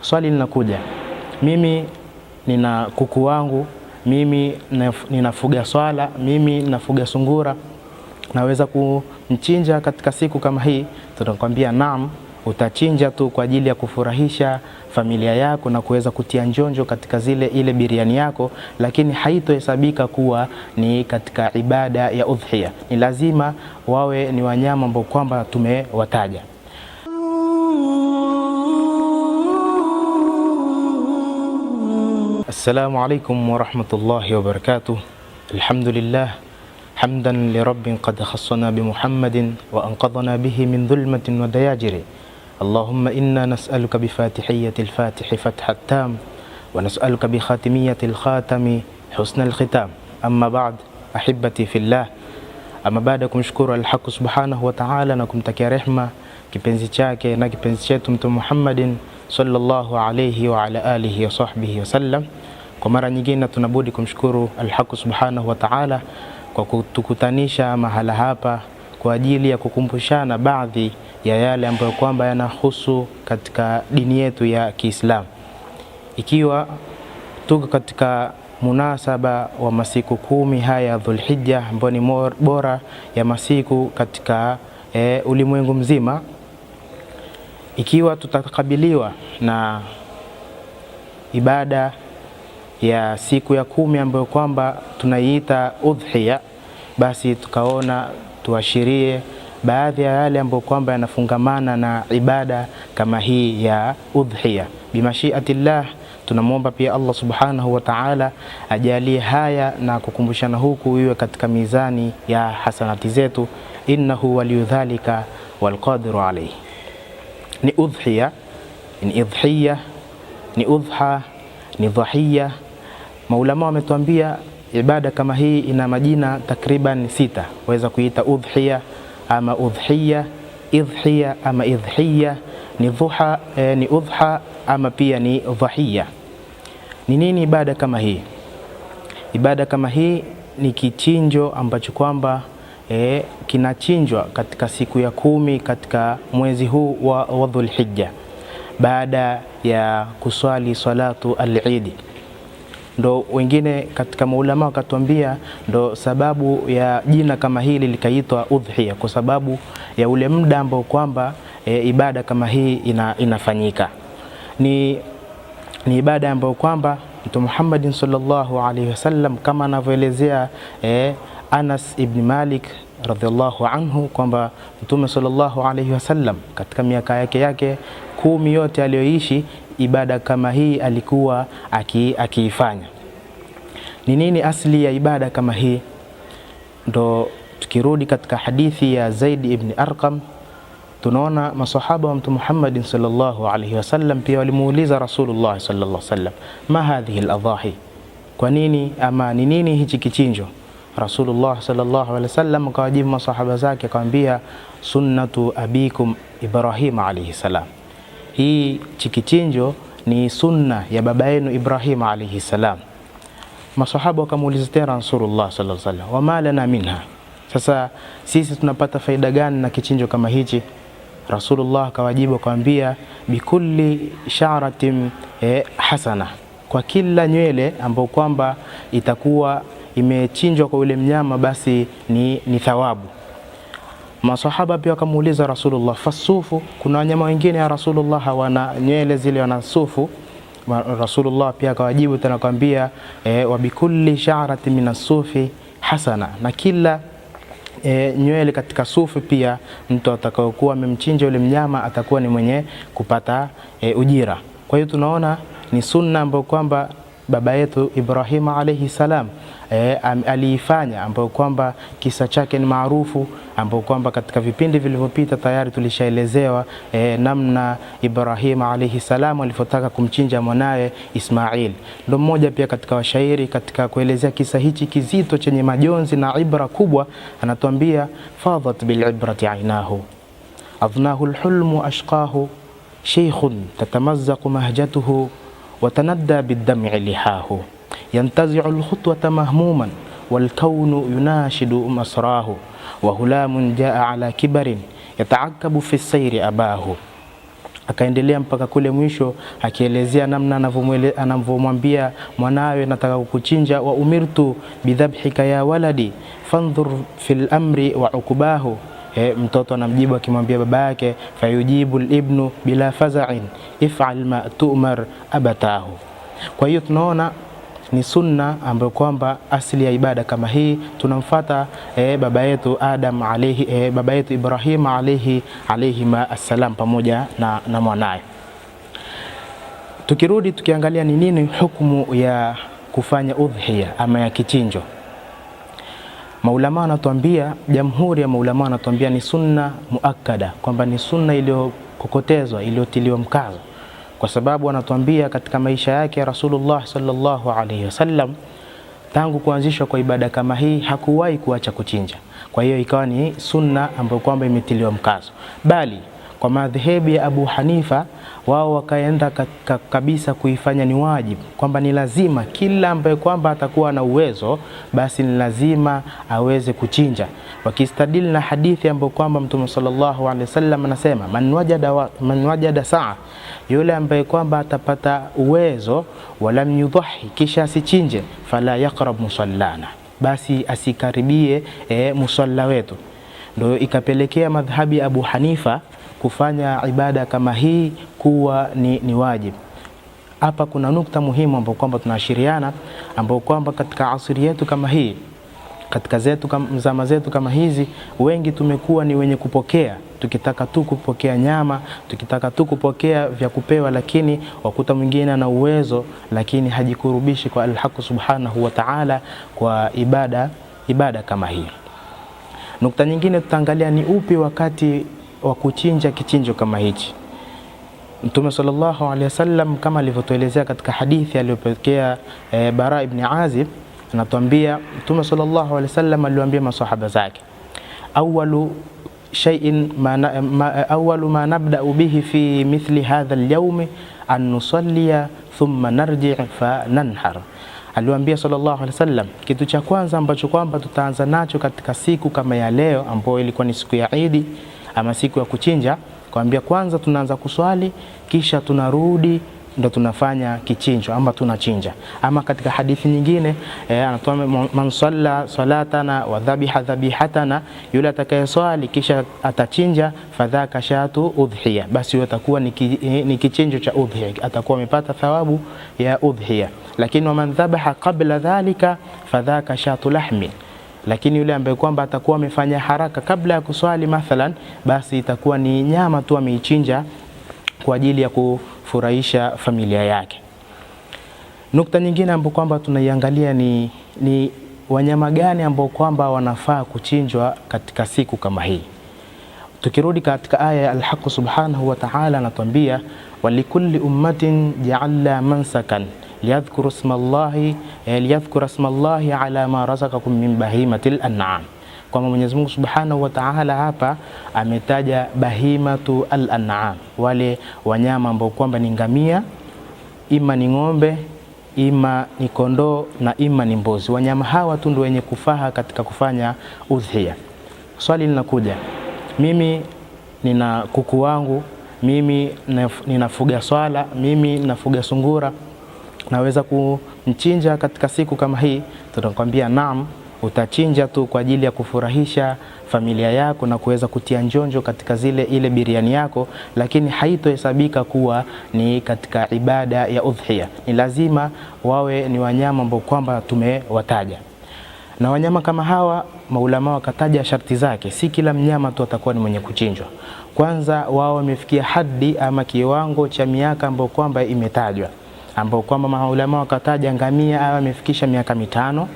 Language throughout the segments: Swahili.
swali linakuja, mimi nina kuku wangu, mimi ninafuga swala, mimi ninafuga sungura, naweza kumchinja katika siku kama hii? Tunakwambia naam, utachinja tu kwa ajili ya kufurahisha familia yako na kuweza kutia njonjo katika ile biriani yako, lakini haitohesabika kuwa ni katika ibada ya udhiya. Ni lazima wawe ni wanyama ambao kwamba tumewataja. Assalamu alaikum wa rahmatullahi wa barakatuh. Alhamdulillah hamdan li rabbin qad khassana bi Muhammadin wa anqadhana bihi min dhulmatin wa dayajiri. Allahumma inna nas'aluka bi fatihiyyati al-fatihi fatha at-tam wa nas'aluka bi khatimiyati al-khatami husna al-khitam. Amma ba'd, ahibati fillah. Ama baada kumshukuru al-haq subhanahu wa ta'ala na kumtakia rehma kipenzi chake na kipenzi chetu Mtume Muhammadin sallallahu alayhi wa ala alihi wa sahbihi wasallam, kwa mara nyingine tunabudi kumshukuru al-haq subhanahu wa ta'ala kwa kutukutanisha mahala hapa kwa ajili ya kukumbushana baadhi ya yale ambayo kwamba yanahusu katika dini yetu ya Kiislamu. Ikiwa tuko katika munasaba wa masiku 10 haya Dhulhijja, ambayo ni bora ya masiku katika ulimwengu mzima, ikiwa tutakabiliwa na ibada ya siku ya 10 ambayo kwamba tunaiita udhiya, basi tukaona tuashirie baadhi ya yale ambayo kwamba yanafungamana na ibada kama hii ya udhiya. Bimashiatillah, tunamwomba pia Allah subhanahu wa ta'ala ajalie haya na kukumbushana huku iwe katika mizani ya hasanati zetu, innahu waliyudhalika walqadiru alayhi. Ni udhiya, ni idhiya, ni udha, ni dhahiya. Maulama wametuambia ibada kama hii ina majina takriban 6. Waweza kuita udhiya ama udhiya, idhiya ama idhiya, ni dhuha, ni udha ama pia ni dhahiya. Ni nini ibada kama hii? Ibada kama hii ni kichinjo ambacho kwamba kinachinjwa katika siku ya 10 katika mwezi huu wa Dhulhijja, baada ya kuswali salatu al-Eid. Ndo wengine katika maulama wakatuambia ndo sababu ya jina kama hili likaitwa udhiya, kwa sababu ya ule muda ambao kwamba ibada kama hii inafanyika. Ni ibada ambayo kwamba Mtume Muhammad sallallahu alaihi wasallam, kama anavyoelezea Anas ibn Malik radhiallahu anhu, kwamba Mtume sallallahu alaihi wasallam katika miaka yake 10 yote aliyoishi, ibada kama hii alikuwa akiifanya. Ni nini asli ya ibada kama hii? Ndo tukirudi katika hadithi ya Zaid ibn Arqam, tunaona masahaba wa Mtume Muhammad sallallahu alaihi wasallam pia walimuuliza Rasulullah sallallahu alaihi wasallam, ma hadhihi al-adhahi, kwa nini ama ni nini hichi kichinjo? Rasulullah sallallahu alaihi wasallam akawajibu masahaba zake akamwambia, sunnatu abikum Ibrahim alaihi salam. Hii kichinjo ni sunna ya baba yenu Ibrahim alaihi salam. Masahaba wakamuuliza tena Rasulullah sallallahu alaihi wasallam, wama lana minha, sasa sisi tunapata faida gani na kichinjo kama hichi? Rasulullah akawajibu akamwambia, bikulli sha'ratin hasana, kwa kila nywele ambayo kwamba itakuwa imechinjwa kwa ule mnyama basi ni thawabu. Masahaba pia wakamuuliza Rasulullah, fasufu, kuna wanyama wengine ya Rasulullah hawana nywele zile, wana sufu? Rasulullah pia akawajibu tena akamwambia, wa bikulli sha'ratin minasufi hasana, na kila nywele katika sufu pia mtu atakayokuwa amemchinja yule mnyama atakuwa ni mwenye kupata ujira. Kwa hiyo tunaona ni sunna ambayo kwamba baba yetu Ibrahim alayhi salam aliifanya, ambayo kwamba kisa chake ni maarufu, ambayo kwamba katika vipindi vilivyopita tayari tulishaelezewa namna Ibrahim alayhi salam alipotaka kumchinja mwanae Ismail. Ndio mmoja pia katika washairi katika kuelezea kisa hichi kizito chenye majonzi na ibra kubwa, anatuambia, fadat bil ibrati ainahu adnahu alhulmu ashqahu shaykhun tatamazzaqu mahjatuhu watanadda bid-dam'i lihahu yantazi'u al-khutwata mahmuman wal-kawnu yunashidu masrahu wa hulamun jaa ala kibarin yata'akkabu fi as-sayri abahu. Akaendelea mpaka kule mwisho akielezea namna anavyomwambia mwanawe, nataka kukuchinja, wa umirtu bidhabhika ya waladi fandhur fil amri wa ukubahu. Mtoto anamjibu akimwambia baba yake, fayujibu al-ibnu bila faza'in if'al ma tu'mar abatahu. Kwa hiyo tunaona ni sunna ambayo kwamba asili ya ibada kama hii tunamfuata baba yetu Adam alayhi baba yetu Ibrahim alayhi assalam pamoja na mwanae. Tukirudi tukiangalia ni nini hukumu ya kufanya udhiya ama ya kichinjo, maulama wanatuambia, jamhuri ya maulama wanatuambia ni sunna muakkada, kwamba ni sunna iliyokokotezwa, iliyotiliwa mkazo, kwa sababu wanatuambia katika maisha yake Rasulullah sallallahu alaihi wasallam tangu kuanzishwa kwa ibada kama hii hakuwahi kuacha kuchinja. Kwa hiyo ikawa ni sunna ambayo kwamba imetiliwa mkazo, bali kwa madhehebu ya Abu Hanifa wao wakaenda kabisa kuifanya ni wajibu, kwamba ni lazima kila ambaye kwamba atakuwa na uwezo basi ni lazima aweze kuchinja, wakistadili na hadithi ambayo kwamba Mtume sallallahu alaihi wasallam anasema, man wajada saa, yule ambaye kwamba atapata uwezo walam yudhahi, kisha asichinje, fala yaqrab musallana, basi asikaribie musalla wetu. Ndio ikapelekea madhhabi ya Abu Hanifa kufanya ibada kama hii kuwa ni wajibu. Hapa kuna nukta muhimu ambayo kwamba tunaashiriana, ambayo kwamba katika asiri yetu kama hii, katika zama zetu kama hizi, wengi tumekuwa ni wenye kupokea, tukitaka tu kupokea nyama, tukitaka tu kupokea vya kupewa, lakini wakuta mwingine na uwezo lakini hajikurubishi kwa al-Haq subhanahu wa ta'ala kwa ibada kama hii. Nukta nyingine tutaangalia ni upi wakati wa kuchinja kichinjo kama hichi. Mtume sallallahu alaihi wasallam kama alivyotuelezea katika hadithi aliyopokea Bara ibn Azib, anatuambia Mtume sallallahu alaihi wasallam aliwaambia maswahaba zake, awwalu ma nabda'u bihi fi mithli hadha al-yawm an nusalliya thumma narji' fa nanhar. Aliwaambia sallallahu alaihi wasallam, kitu cha kwanza ambacho kwamba tutaanza nacho katika siku kama ya leo ambayo ilikuwa ni siku ya Eid ama siku ya kuchinja, kwambia kwanza tunaanza kuswali kisha tunarudi ndo tunafanya kichinjo ama tunachinja. Ama katika hadithi nyingine anatoa man salla salatana wa dhabiha dhabihatana, yule atakayeswali kisha atachinja, fadhaka shatu udhiya, basi atakuwa ni kichinjo cha udhiya, atakuwa amepata thawabu ya udhiya. Lakini waman dhabaha qabla dhalika fadhaka shatu lahmi, lakini yule ambaye kwamba atakuwa amefanya haraka kabla ya kuswali mathalan, basi itakuwa ni nyama tu ameichinja kwa ajili ya kufurahisha familia yake. Nukta nyingine ambayo kwamba tunaiangalia ni wanyama gani ambao kwamba wanafaa kuchinjwa katika siku kama hii. Tukirudi katika aya ya al-Haq subhanahu wa ta'ala anatuambia, walikulli ummatin ja'alna mansakan liyadhkuru ismallahi ala ma razaqakum min bahimatil an'am. Kwa Mwenyezi Mungu Subhanahu wa Ta'ala hapa ametaja bahimatu al-an'am, wale wanyama ambao kwamba ni ngamia, ima ni ng'ombe, ima ni kondoo na ima ni mbuzi. Wanyama hawa tu ndio wenye kufaha katika kufanya udhiya. Swali linakuja, mimi nina kuku wangu, mimi ninafuga swala, mimi ninafuga sungura, naweza kumchinja katika siku kama hii? Tunakwambia naam, utachinja tu kwa ajili ya kufurahisha familia yako na kuweza kutia njonjo katika ile biriani yako, lakini haitohesabika kuwa ni katika ibada ya udhiya. Ni lazima wawe ni wanyama ambao kwamba tumewataja. Na wanyama kama hawa maulama wakataja sharti zake, si kila mnyama tu atakuwa ni mwenye kuchinjwa. Kwanza wao wamefikia haddi ama kiwango cha miaka ambao kwamba imetajwa, ambao kwamba maulama wakataja ngamia awe amefikisha miaka 5,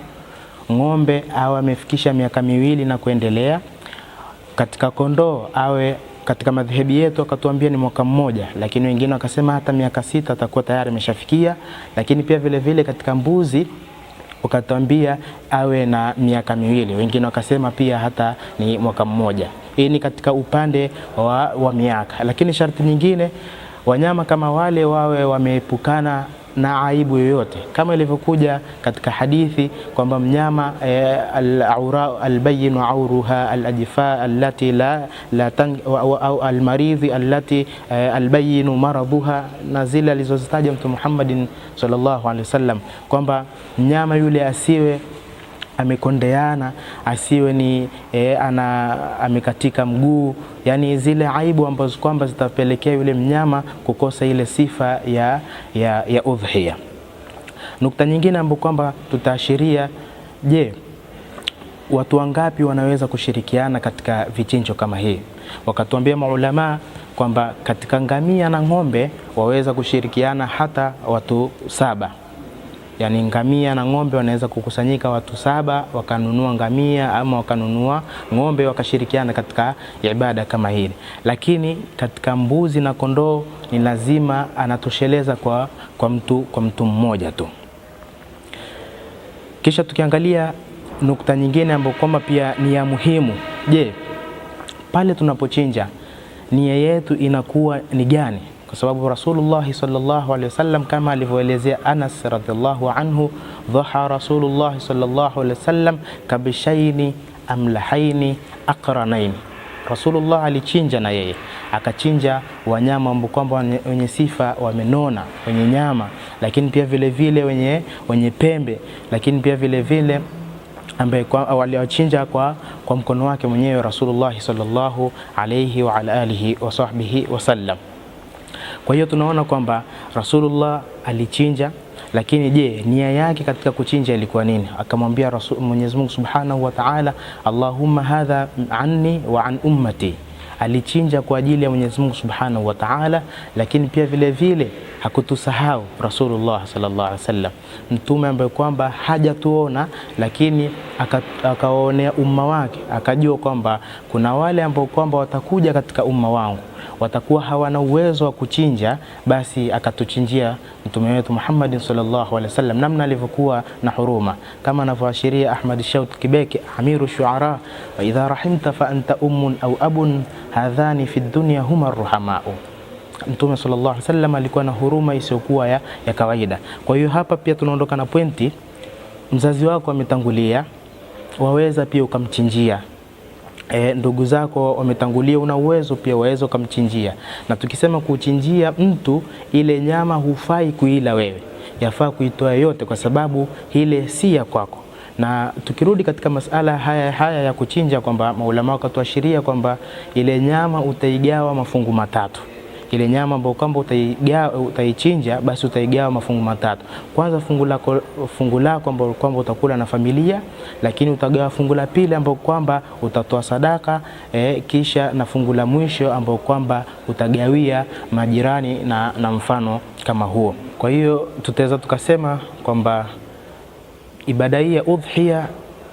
ng'ombe awe amefikisha miaka 2 na kuendelea. Katika kondoo awe katika madhehebu yetu akatuambia ni mwaka 1, lakini wengine wakasema hata miaka 6 atakuwa tayari ameshafikia. Lakini pia vile vile katika mbuzi wakatuambia awe na miaka 2, wengine wakasema pia hata ni mwaka 1. Hii ni katika upande wa miaka. Lakini sharti nyingine, wanyama kama wale wawe wameepukana na aibu yoyote, kama ilivyokuja katika hadithi kwamba mnyama albayinu auruha alajfa allati la au almaridhi allati albayinu maradhuha, na zile alizozitaja Mtume Muhammadin sallallahu alaihi wasallam kwamba mnyama yule asiwe amekondeana, asiwe ni amekatika mguu, yani zile aibu ambazo kwamba zitapelekea yule mnyama kukosa ile sifa ya udhiya. Nukta nyingine ambayo kwamba tutaashiria, je, watu wangapi wanaweza kushirikiana katika vichinjo kama hii? Wakatuambia maulama kwamba katika ngamia na ng'ombe waweza kushirikiana hata watu 7. Yani ngamia na ng'ombe wanaweza kukusanyika watu 7 wakanunua ngamia ama wakanunua ng'ombe wakashirikiana katika ibada kama hili. Lakini katika mbuzi na kondoo ni lazima anatosheleza kwa mtu mmoja tu. Kisha tukiangalia nukta nyingine ambayo kwamba pia ni ya muhimu, je, pale tunapochinja nia yetu inakuwa ni gani? Kwa sababu Rasulullah sallallahu alaihi wasallam kama alivyoelezea Anas radhiallahu anhu, dhaha Rasulullah sallallahu alaihi wasallam kabishaini amlahaini aqranaini. Rasulullah alichinja na yeye akachinja wanyama ambao kwamba wenye sifa, wamenona, wenye nyama, lakini pia vile vile wenye pembe, lakini pia vile vile ambaye waliochinja kwa mkono wake mwenyewe Rasulullah sallallahu alayhi wa ala alihi wa sahbihi wasallam. Kwa hiyo tunaona kwamba Rasulullah alichinja, lakini je, nia yake katika kuchinja ilikuwa nini? Akamwambia Mwenyezi Mungu Subhanahu wa Ta'ala, Allahumma hadha anni wa an ummati. Alichinja kwa ajili ya Mwenyezi Mungu Subhanahu wa Ta'ala, lakini pia vile vile hakutusahau Rasulullah sallallahu alaihi wasallam, mtume ambaye kwamba hajatuona, lakini akaonea umma wake, akajua kwamba kuna wale ambao kwamba watakuja katika umma wangu watakuwa hawana uwezo wa kuchinja, basi akatuchinjia mtume wetu Muhammad sallallahu alaihi wasallam, namna alivyokuwa na huruma, kama anavyoashiria Ahmad Shauq Kibeki, Amiru Shuara, wa idha rahimta fa anta ummun au abun hadhani fi dunya huma arhamau. Mtume sallallahu alaihi wasallam alikuwa na huruma isiyokuwa ya kawaida. Kwa hiyo hapa pia tunaondoka na pointi, mzazi wako ametangulia, waweza pia ukamchinjia. Ndugu zako wametangulia, una uwezo pia waweza ukamchinjia. Na tukisema kuchinjia mtu, ile nyama hufai kuila wewe, yafaa kuitoa yote, kwa sababu ile si ya kwako. Na tukirudi katika masala haya ya kuchinja, kwamba maulama wakatuashiria kwamba ile nyama utaigawa mafungu matatu. Ile nyama ambayo kwamba utaichinja, basi utaigawa mafungu matatu. Kwanza fungu lako ambalo kwamba utakula na familia, lakini utagawa fungu la pili ambalo kwamba utatoa sadaka, kisha na fungu la mwisho ambalo kwamba utagawia majirani na mfano kama huo. Kwa hiyo tutaweza tukasema kwamba ibada hii ya udhiya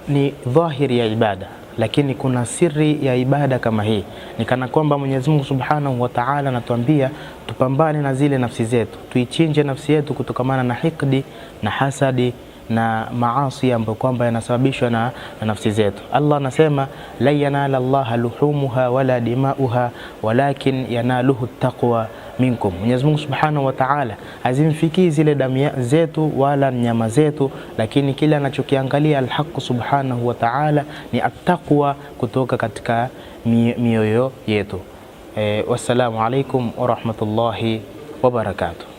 ni dhahiri ya ibada, lakini kuna siri ya ibada kama hii. Ni kana kwamba Mwenyezi Mungu Subhanahu wa Ta'ala anatuambia tupambane na zile nafsi zetu, tuichinje nafsi yetu kutokamana na hikdi na hasadi na maasi ambayo kwamba yanasababishwa na nafsi zetu. Allah anasema la yanala Allah luhumuha wala dimauha walakin yanaluhu taqwa minkum. Mwenyezi Mungu Subhanahu wa Ta'ala hazimfikii zile damu zetu wala nyama zetu, lakini kile anachokiangalia al-Haq Subhanahu wa Ta'ala ni at-taqwa kutoka katika mioyo yetu. Wassalamu alaikum wa rahmatullahi wa barakatuh.